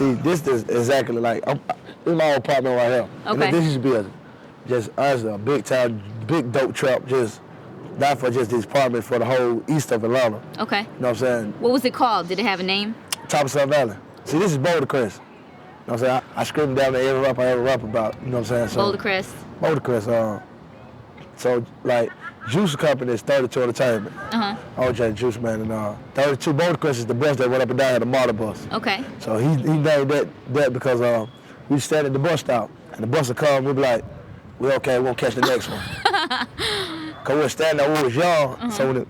See, this is exactly like, this is my old apartment right here. Okay. And this used to be just honestly a big town, big dope trap, just not for just this apartment, for the whole east of Atlanta. Okay. You know what I'm saying? What was it called? Did it have a name? Top of Sun Valley. See, this is Boulder Crest. You know what I'm saying? I screamed down to every rapper I ever rap about. You know what I'm saying? So, Boulder Crest. Boulder Crest. So, like, Juice Company is 32 Entertainment. OJ Juice Man. And 32 Boulder Crest is the bus that went up and down at the model bus. Okay. So he named that because we stand at the bus stop, and the bus will come, we'll be like, we're okay, we won't catch the next one. Because we were standing there when we was young, so when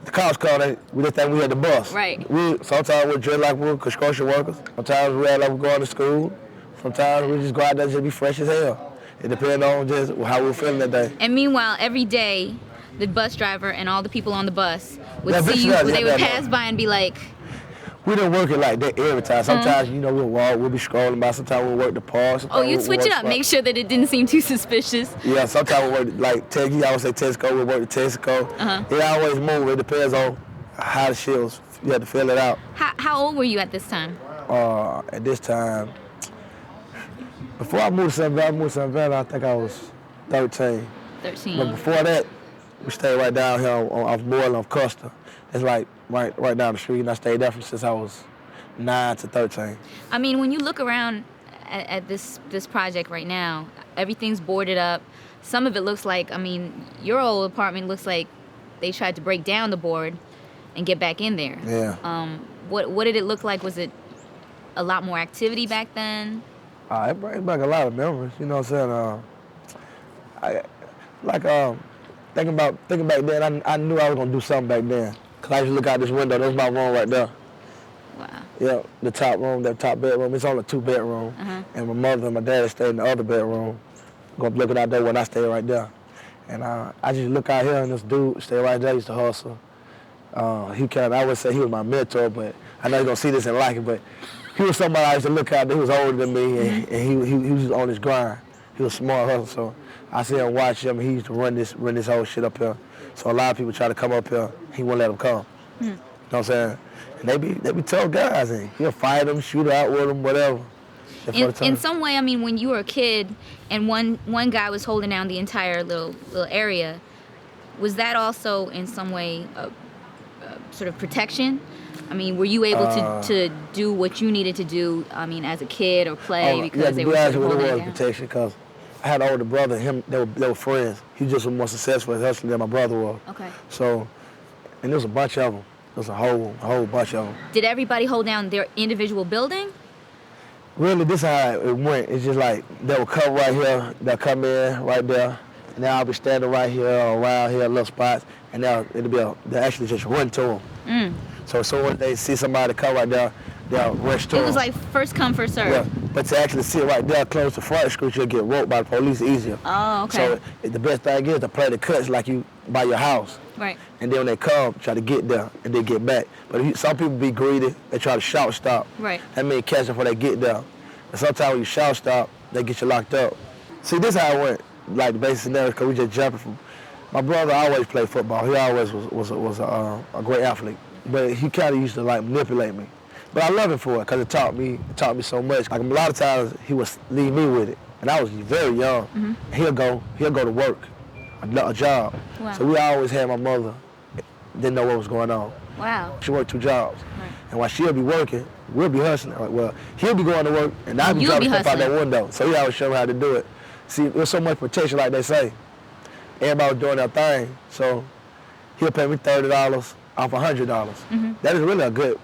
the cops called, we just think we had the bus. Right. Sometimes we dress like we were construction workers. Sometimes we act like we're going to school. Sometimes we just go out there and just be fresh as hell. It depends on just how we're feeling that day. And meanwhile, every day, the bus driver and all the people on the bus would Yeah, see you, they would yeah. pass by and be like, We didn't work it like that every time. Sometimes, we'll walk, we'll be scrolling by. Sometimes we'll work the park. oh, you'd switch it up, make sure that it didn't seem too suspicious. Yeah, sometimes we'll work, like, I always say Tesco, we'll work the Tesco. It always move. It depends on how the shit was. You have to fill it out. How old were you at this time? At this time, before I moved to Sun Valley, I think I was 13. 13. But before that, we stayed right down here off Moreland, off Custer. It's like right down the street, and I stayed there since I was 9 to 13. I mean, when you look around at this project right now, everything's boarded up. Some of it looks like, your old apartment looks like they tried to break down the board and get back in there. Yeah. What did it look like? Was it a lot more activity back then? It brings back a lot of memories. You know what I'm saying? Thinking back then, I knew I was gonna do something back then. Cause I used to look out this window. That's my room right there. Wow. Yeah, the top room, that top bedroom. It's only a 2-bedroom. And my mother and my dad stayed in the other bedroom. Looking out there when I stayed right there. And I just look out here and this dude stay right there. He used to hustle. I would say he was my mentor, but I know he's gonna see this and like it. But he was somebody I used to look out there. He was older than me, and he was on his grind. He was a smart hustler, so I sit and watch him. He used to run this whole shit up here. So a lot of people try to come up here. He wouldn't let them come. You know what I'm saying? And they be tough guys, and he'll fight them, shoot out with them, whatever. In some way, when you were a kid and one guy was holding down the entire little area, was that also in some way a sort of protection? Were you able to do what you needed to do, as a kid or play because they were sort of holding it down? Protection, because I had an older brother, they were friends. He just was more successful at hustling than my brother was. Okay. So, and there was a bunch of them. There was a whole bunch of them. Did everybody hold down their individual building? Really, this is how it went. It's just like they'll come right here, they'll come in right there, and then I'll be standing right here or around here, little spots, and they'll actually just run to them. So as soon as they see somebody come right there, they'll rush to them. It was like first come, first serve. Yeah, but to actually sit right there close to Front Street, you'll get roped by the police easier. Oh, okay. So the best thing is to play the cuts like you by your house. Right. And then when they come, try to get there and then get back. But some people be greedy, they try to shout stop. Right. That means catch them before they get there. And sometimes when you shout stop, they get you locked up. See, this is how it went, like the basic scenario, because we just jumping from. My brother always played football. He always was a great athlete. But he kind of used to like manipulate me. But I love him for it because it taught me so much. Like a lot of times he would leave me with it. And I was very young. He'll go to work, a job. Wow. So we always had my mother, didn't know what was going on. Wow. She worked 2 jobs. Right. And while she'll be working, we'll be hustling. Like, he'll be going to work and I'll be trying to step out that window. So he always showed me how to do it. See, there's so much protection, like they say. Everybody was doing their thing. So he'll pay me $30 off $100. That is really a good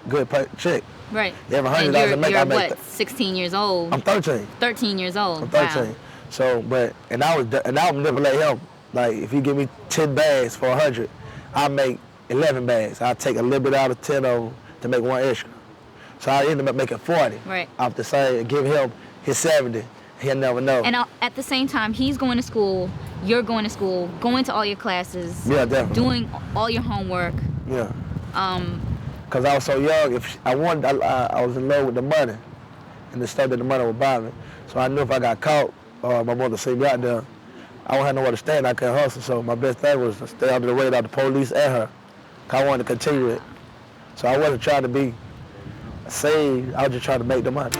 check. Right. Every $100 and you're what, 16 years old? I'm 13. 13 years old. I'm 13. Wow. So, and I would manipulate him. Like if he give me 10 bags for 100, I make 11 bags. I take a little bit out of 10 of them to make 1 extra. So I end up making 40. Right. Off the same, give him his 70. He'll never know. And at the same time, he's going to school, you're going to school, going to all your classes. Yeah, definitely. Doing all your homework. Yeah. Because I was so young, I was in love with the money and the stuff that the money would buy me. So I knew if I got caught, my mother see me out there, I wouldn't have nowhere to stand. I couldn't hustle. So my best thing was to stay under the radar of the police and her. Cause I wanted to continue it. So I wasn't trying to be saved. I was just trying to make the money.